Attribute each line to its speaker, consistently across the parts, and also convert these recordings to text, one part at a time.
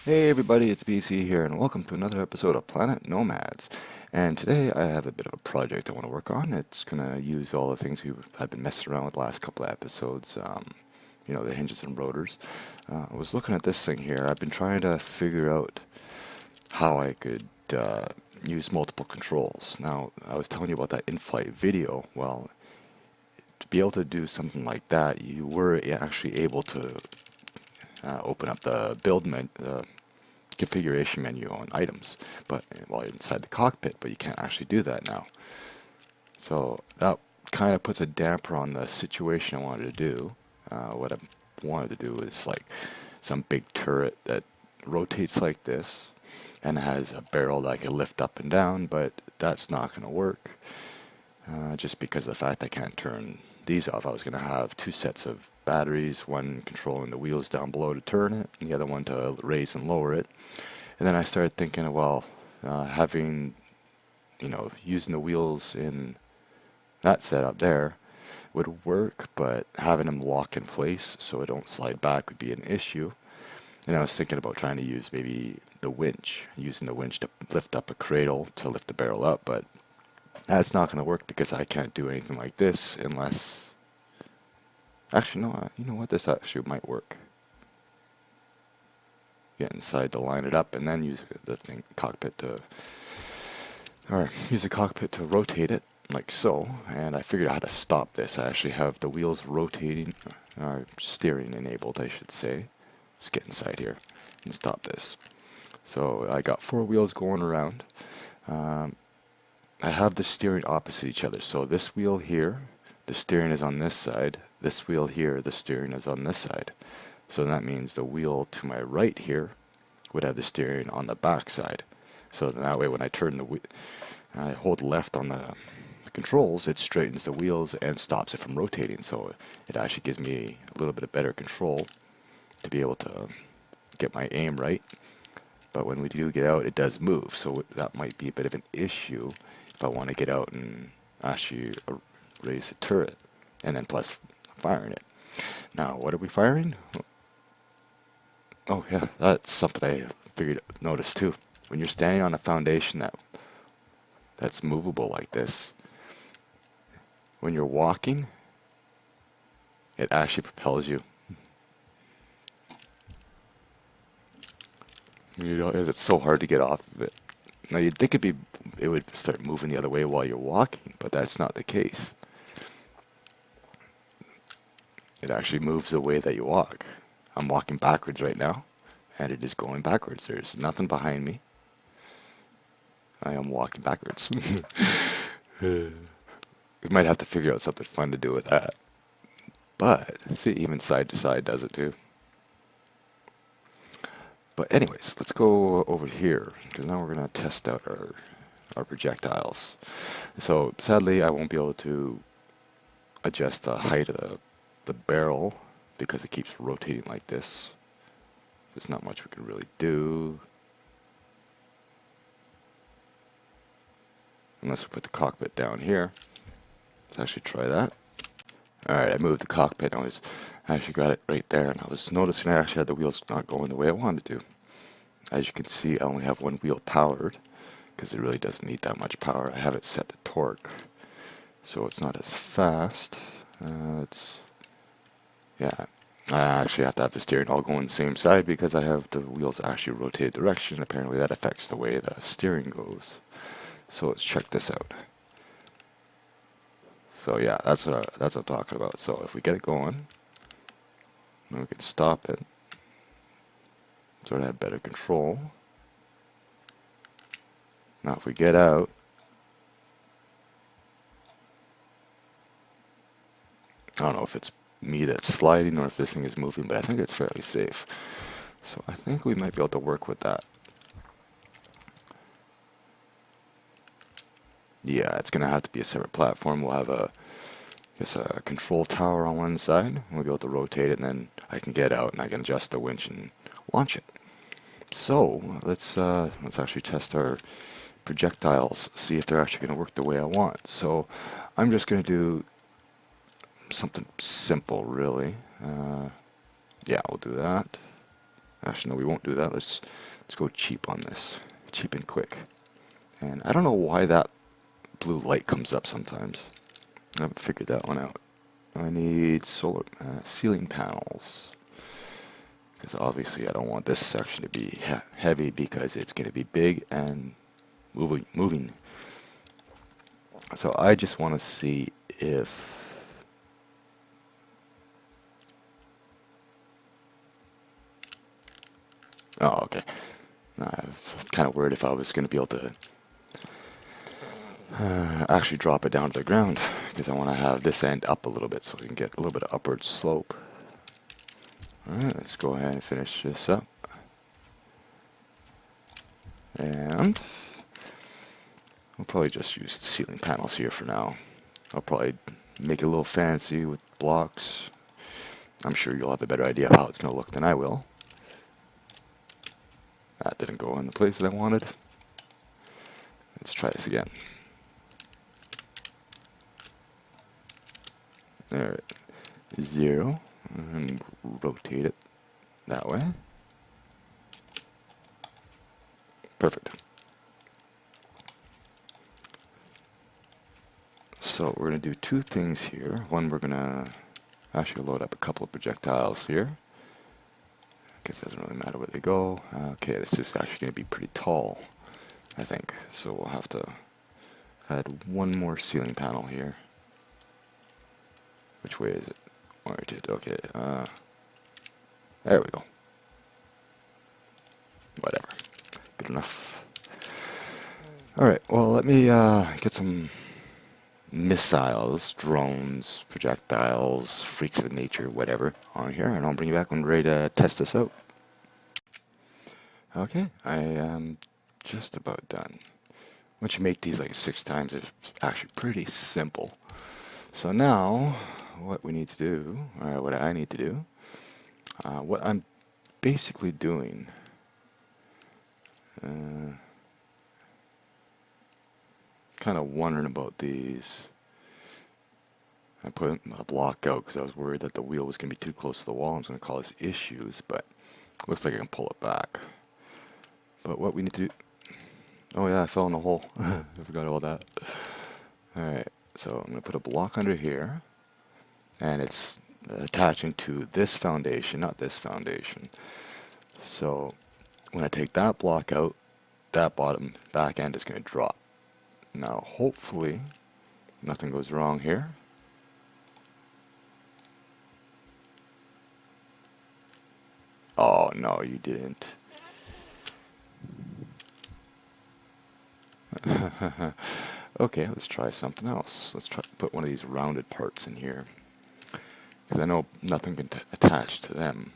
Speaker 1: Hey everybody, it's BC here, and welcome to another episode of Planet Nomads. And today I have a bit of a project I want to work on. It's going to use all the things I've been messing around with the last couple of episodes, the hinges and rotors. I was looking at this thing here. I've been trying to figure out how I could use multiple controls. Now, I was telling you about that in-flight video. Well, to be able to do something like that, you were actually able to open up the configuration menu on items, but while you're inside the cockpit, but you can't actually do that now. So that kind of puts a damper on the situation I wanted to do. What I wanted to do is like some big turret that rotates like this and has a barrel that I can lift up and down, but that's not going to work just because of the fact I can't turn these off. I was going to have two sets of batteries, one controlling the wheels down below to turn it, and the other one to raise and lower it. And then I started thinking, well, using the wheels in that setup there would work, but having them lock in place so it don't slide back would be an issue. And I was thinking about trying to use maybe the winch, using the winch to lift up a cradle to lift the barrel up, but that's not going to work because I can't do anything like this unless... Actually, no, you know what? This actually might work. Get inside to line it up and then use the use the cockpit to rotate it like so. And I figured out how to stop this. I actually have the wheels rotating, or steering enabled, I should say. Let's get inside here and stop this. So I got four wheels going around. I have the steering opposite each other. So this wheel here, the steering is on this side. This wheel here, the steering is on this side. So that means the wheel to my right here would have the steering on the back side. So that way when I turn I hold left on the controls, it straightens the wheels and stops it from rotating. So it actually gives me a little bit of better control to be able to get my aim right. But when we do get out, it does move. So that might be a bit of an issue if I want to get out and actually raise the turret. And then plus firing it. Now, what are we firing? Oh yeah, that's something I noticed too. When you're standing on a foundation that's movable like this, when you're walking, it actually propels you. You know, it's so hard to get off of it. Now you'd think it would start moving the other way while you're walking, but that's not the case. It actually moves the way that you walk. I'm walking backwards right now, and it is going backwards. There's nothing behind me. I am walking backwards. We might have to figure out something fun to do with that. But, see, even side to side does it too. But anyways, let's go over here, because now we're going to test out our projectiles. So, sadly, I won't be able to adjust the height of the barrel, because it keeps rotating like this. There's not much we can really do. Unless we put the cockpit down here. Let's actually try that. Alright, I moved the cockpit. I actually got it right there, and I was noticing I actually had the wheels not going the way I wanted to. As you can see, I only have one wheel powered, because it really doesn't need that much power. I have it set to torque, so it's not as fast. Yeah, I actually have to have the steering all go on the same side because I have the wheels actually rotated direction. Apparently that affects the way the steering goes. So let's check this out. So yeah, that's what I'm talking about. So if we get it going, then we can stop it. Sort of have better control. Now if we get out, I don't know if it's me that's sliding or if this thing is moving, but I think it's fairly safe. So I think we might be able to work with that. Yeah, it's going to have to be a separate platform. We'll have a control tower on one side. We'll be able to rotate it, and then I can get out and I can adjust the winch and launch it. So let's actually test our projectiles, see if they're actually going to work the way I want. So I'm just going to do something simple, really. Yeah, we'll do that. Actually, no, we won't do that. Let's go cheap on this. Cheap and quick. And I don't know why that blue light comes up sometimes. I haven't figured that one out. I need solar ceiling panels. Because obviously I don't want this section to be heavy because it's going to be big and moving. So I just want to see if... Oh, okay. I was kind of worried if I was going to be able to actually drop it down to the ground, because I want to have this end up a little bit so we can get a little bit of upward slope. Alright, let's go ahead and finish this up. And we'll probably just use ceiling panels here for now. I'll probably make it a little fancy with blocks. I'm sure you'll have a better idea of how it's going to look than I will. That didn't go in the place that I wanted. Let's try this again. Alright, 0, and rotate it that way. Perfect. So we're going to do two things here. One, we're going to actually load up a couple of projectiles here. I guess it doesn't really matter where they go. Okay, this is actually going to be pretty tall, I think. So we'll have to add one more ceiling panel here. Which way is it oriented? Okay, there we go. Whatever. Good enough. Alright, well, let me get some missiles, drones, projectiles, freaks of nature, whatever, on here, and I'll bring you back when we're ready to test this out. Okay, I am just about done. Once you make these like 6 times, it's actually pretty simple. So now, what we need to do, or what I need to do, what I'm basically doing, kind of wondering about these. I put a block out because I was worried that the wheel was going to be too close to the wall and it's going to cause issues, but it looks like I can pull it back. But what we need to do... Oh yeah, I fell in the hole. I forgot all that. Alright, so I'm going to put a block under here, and it's attaching to this foundation, not this foundation. So when I take that block out, that bottom back end is going to drop. Now hopefully nothing goes wrong here. Oh no, you didn't. Okay, let's try something else. Let's try to put one of these rounded parts in here, because I know nothing can attach to them,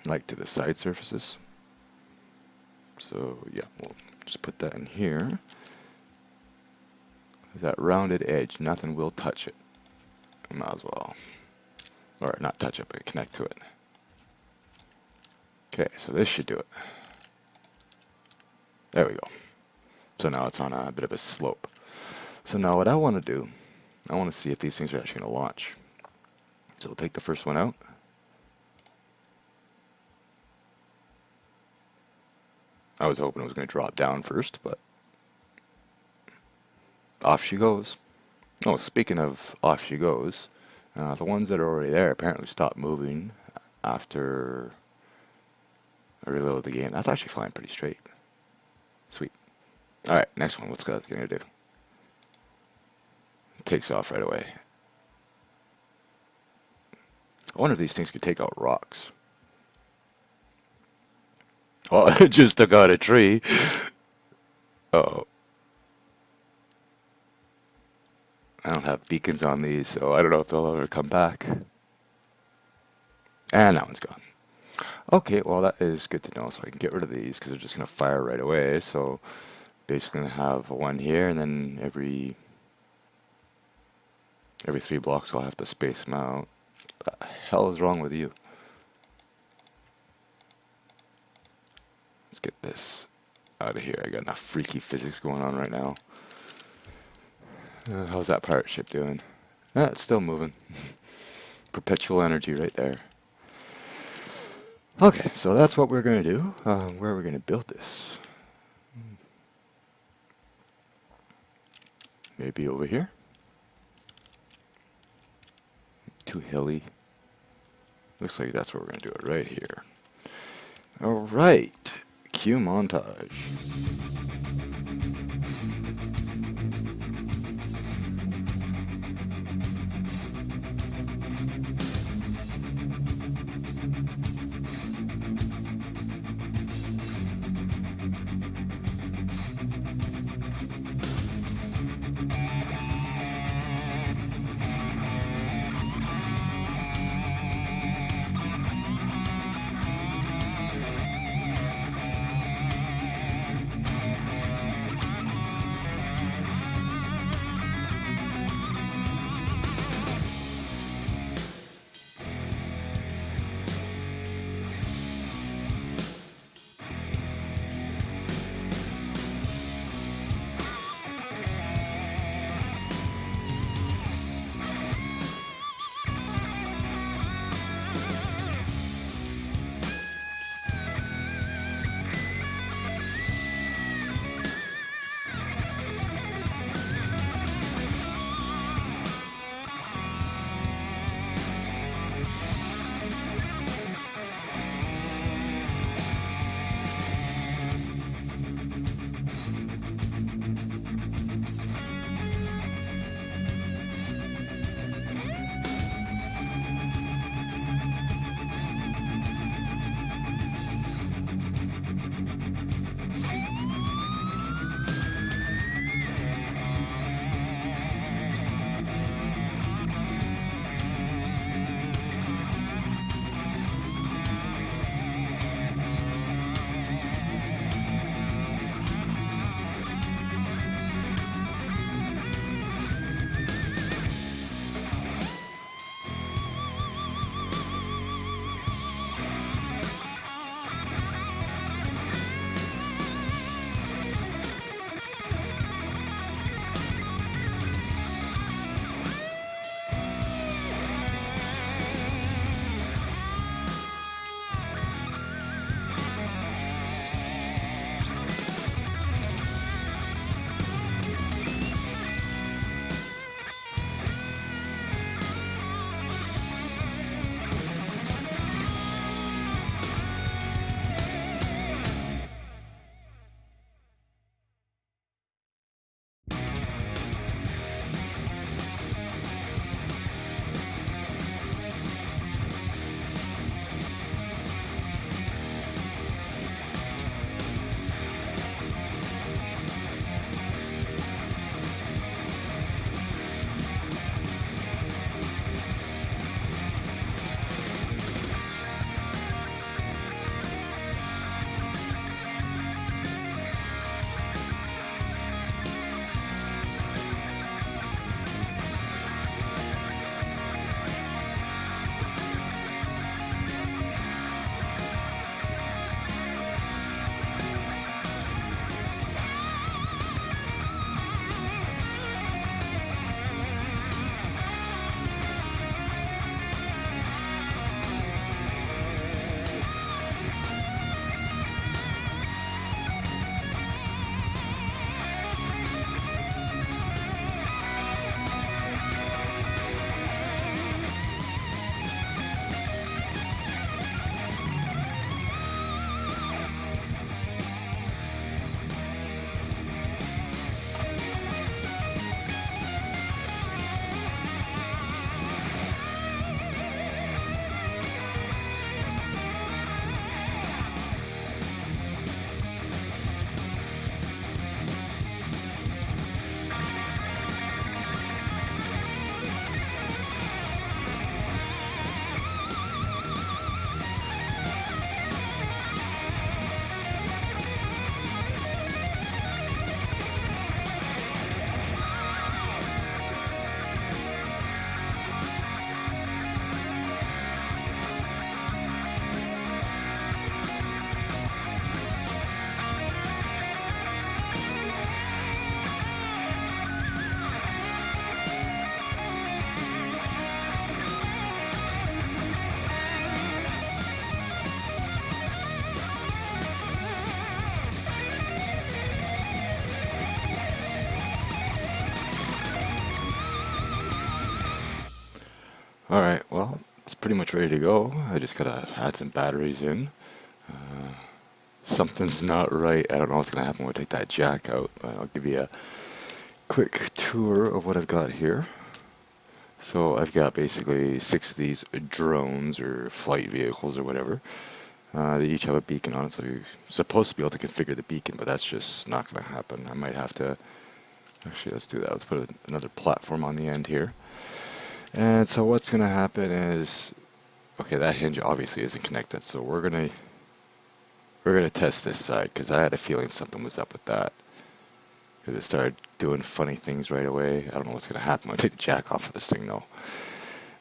Speaker 1: like to the side surfaces. So yeah, we'll just put that in here. That rounded edge, nothing will touch it. I might as well, or not touch it, but connect to it. Okay, so this should do it. There we go. So now it's on a bit of a slope. So now what I want to do, I want to see if these things are actually going to launch. So we'll take the first one out. I was hoping it was going to drop down first, but off she goes. Oh, speaking of off she goes, the ones that are already there apparently stopped moving after I reloaded the game. That's actually flying pretty straight. Sweet. Alright, next one. What's that going to do? Takes off right away. I wonder if these things could take out rocks. Well, it just took out a tree. Uh-oh. I don't have beacons on these, so I don't know if they'll ever come back. And that one's gone. Okay, well that is good to know, so I can get rid of these, because they're just going to fire right away. So basically going to have one here, and then every 3 blocks I'll have to space them out. What the hell is wrong with you? Let's get this out of here. I got enough freaky physics going on right now. How's that pirate ship doing? It's still moving. Perpetual energy right there. Okay, so that's what we're going to do. Where are we going to build this? Maybe over here? Too hilly. Looks like that's where we're going to do it, right here. Alright, cue montage. Alright, well, it's pretty much ready to go. I just gotta add some batteries in. Something's not right. I don't know what's gonna happen when I take that jack out, but I'll give you a quick tour of what I've got here. So I've got basically 6 of these drones or flight vehicles or whatever. They each have a beacon on it, so you're supposed to be able to configure the beacon, but that's just not going to happen. I might have to... Actually, let's do that. Let's put another platform on the end here. And so what's going to happen is... Okay, that hinge obviously isn't connected, so we're gonna test this side, because I had a feeling something was up with that. Because it started doing funny things right away. I don't know what's going to happen when I take the jack off of this thing, though.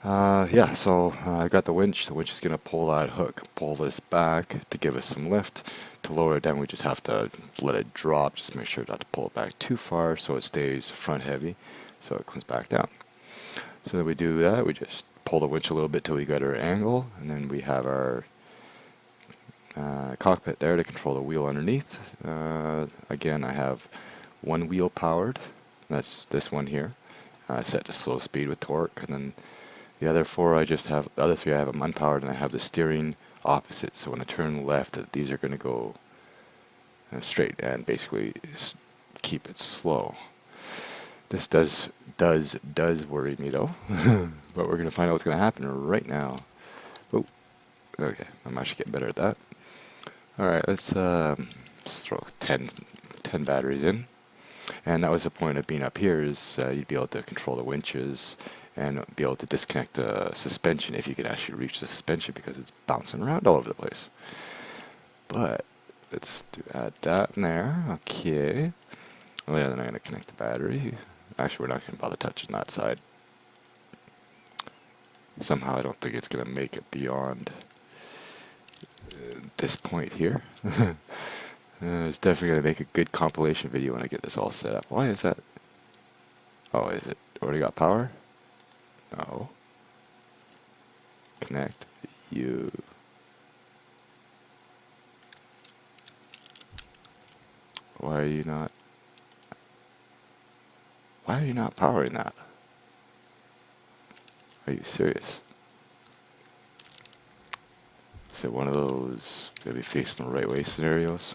Speaker 1: Yeah, so I got the winch. The winch is going to pull that hook, pull this back to give us some lift. To lower it down, we just have to let it drop. Just make sure not to pull it back too far so it stays front heavy, so it comes back down. So then we do that. We just pull the winch a little bit till we get our angle, and then we have our cockpit there to control the wheel underneath. Again, I have one wheel powered. That's this one here, set to slow speed with torque, and then the other 4 I just have, the other 3 I have them unpowered, and I have the steering opposite, so when I turn left, these are going to go straight and basically keep it slow. This does worry me though, but we're going to find out what's going to happen right now. Oh, okay, I'm actually getting better at that. Alright, let's throw 10 batteries in. And that was the point of being up here, is you'd be able to control the winches and be able to disconnect the suspension if you could actually reach the suspension, because it's bouncing around all over the place. But let's add that in there. Okay. Well, yeah, then I'm going to connect the battery. Actually, we're not going to bother touching that side. Somehow I don't think it's going to make it beyond this point here. It's definitely going to make a good compilation video when I get this all set up. Why is that? Oh, is it already got power? No. Connect you. Why are you not powering that? Are you serious? Is it one of those gonna be facing the right way scenarios?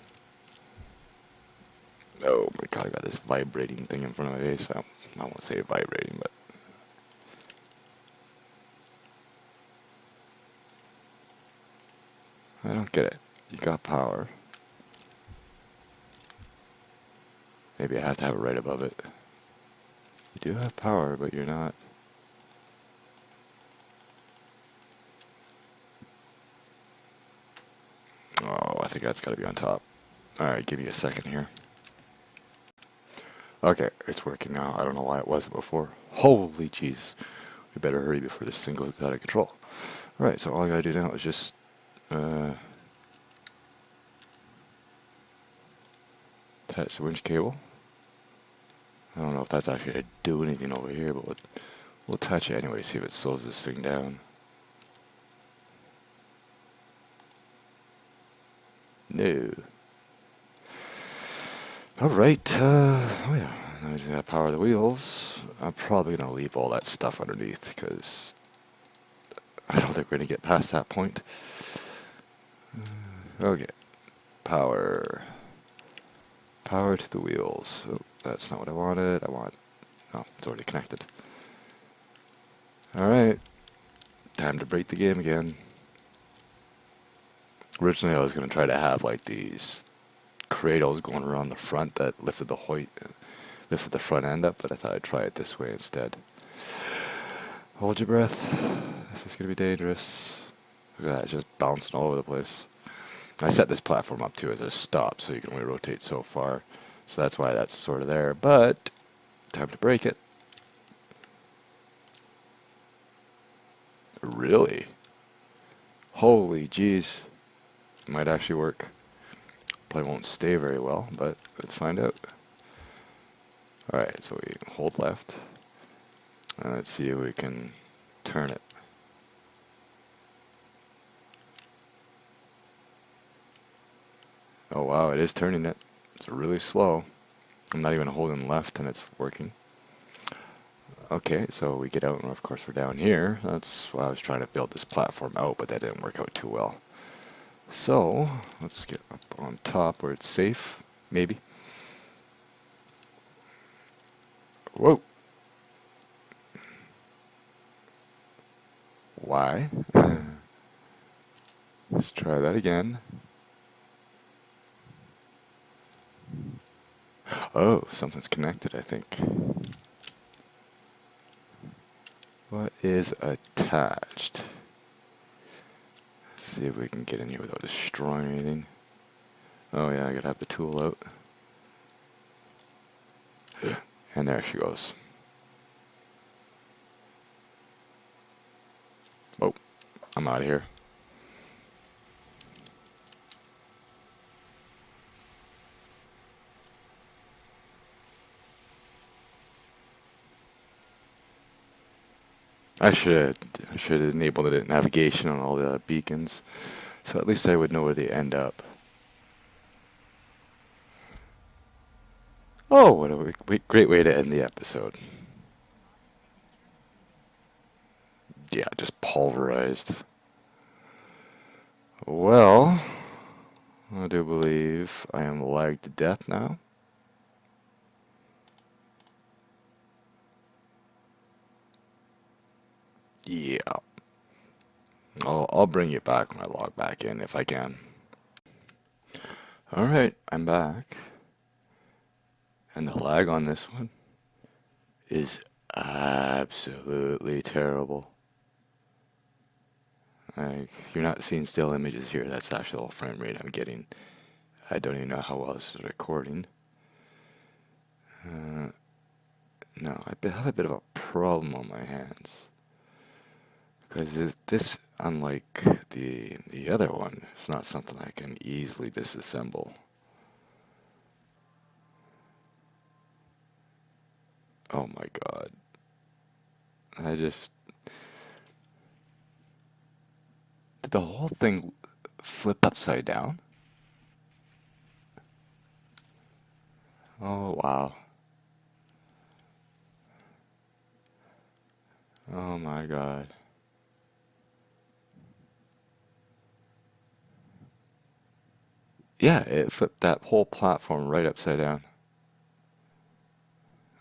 Speaker 1: Oh my god, I got this vibrating thing in front of my face. I won't say vibrating, but I don't get it. You got power. Maybe I have to have it right above it. You do have power, but you're not. Oh, I think that's gotta be on top. Alright, give me a second here. Okay, it's working now. I don't know why it wasn't before. Holy jeez. We better hurry before this thing goes out of control. Alright, so all I gotta do now is just attach the winch cable. I don't know if that's actually going to do anything over here, but we'll touch it anyway, see if it slows this thing down. No. Alright, oh yeah, now I just gotta power the wheels. I'm probably going to leave all that stuff underneath, because I don't think we're going to get past that point. Okay, power to the wheels. Oh, that's not what I wanted. Oh, it's already connected. Alright, time to break the game again. Originally I was going to try to have like these cradles going around the front that lifted the front end up, but I thought I'd try it this way instead. Hold your breath. This is going to be dangerous. Look at that, it's just bouncing all over the place. I set this platform up too as a stop, so you can only rotate so far. So that's why that's sort of there, but time to break it. Really? Holy jeez. Might actually work. Probably won't stay very well, but let's find out. Alright, so we hold left. And let's see if we can turn it. Oh wow, it is turning it. It's really slow. I'm not even holding left and it's working. Okay, so we get out, and of course we're down here. That's why I was trying to build this platform out, but that didn't work out too well. So, let's get up on top where it's safe, maybe. Whoa! Why? Let's try that again. Oh, something's connected, I think. What is attached? Let's see if we can get in here without destroying anything. Oh yeah, I gotta have the tool out. And there she goes. Oh, I'm out of here. I should have enabled the navigation on all the beacons, so at least I would know where they end up. Oh, what a great way to end the episode. Yeah, just pulverized. Well, I do believe I am lagged to death now. Yeah. I'll bring you back when I log back in if I can. Alright, I'm back. And the lag on this one is absolutely terrible. Like, you're not seeing still images here. That's the actual frame rate I'm getting. I don't even know how well this is recording. No, I have a bit of a problem on my hands. Because this, unlike the other one, it's not something I can easily disassemble. Oh my god. I just... Did the whole thing flip upside down? Oh wow. Oh my god. Yeah, it flipped that whole platform right upside down.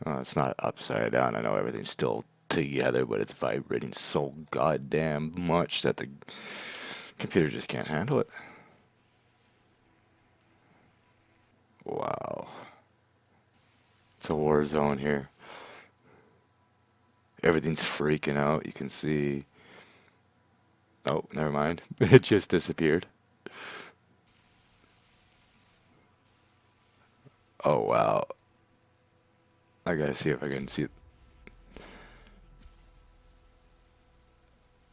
Speaker 1: Oh, it's not upside down. I know everything's still together, but it's vibrating so goddamn much that the computer just can't handle it. Wow. It's a war zone here. Everything's freaking out. You can see... Oh, never mind. It just disappeared. Oh, wow. I gotta see if I can see it.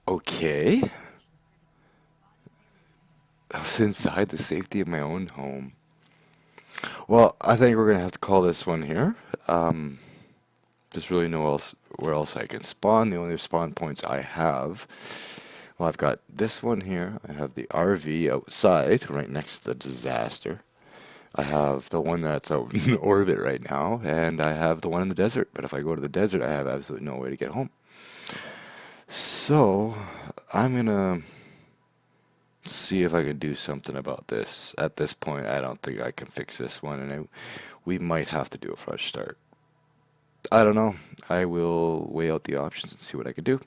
Speaker 1: Okay. I was inside the safety of my own home. Well, I think we're gonna have to call this one here. There's really no else where else I can spawn. The only spawn points I have, well, I've got this one here. I have the RV outside, right next to the disaster. I have the one that's out in orbit right now, and I have the one in the desert. But if I go to the desert, I have absolutely no way to get home. So, I'm gonna see if I can do something about this. At this point, I don't think I can fix this one, and we might have to do a fresh start. I don't know. I will weigh out the options and see what I can do.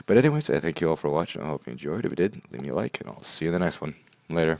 Speaker 1: But anyways, I thank you all for watching. I hope you enjoyed. If you did, leave me a like, and I'll see you in the next one. Later.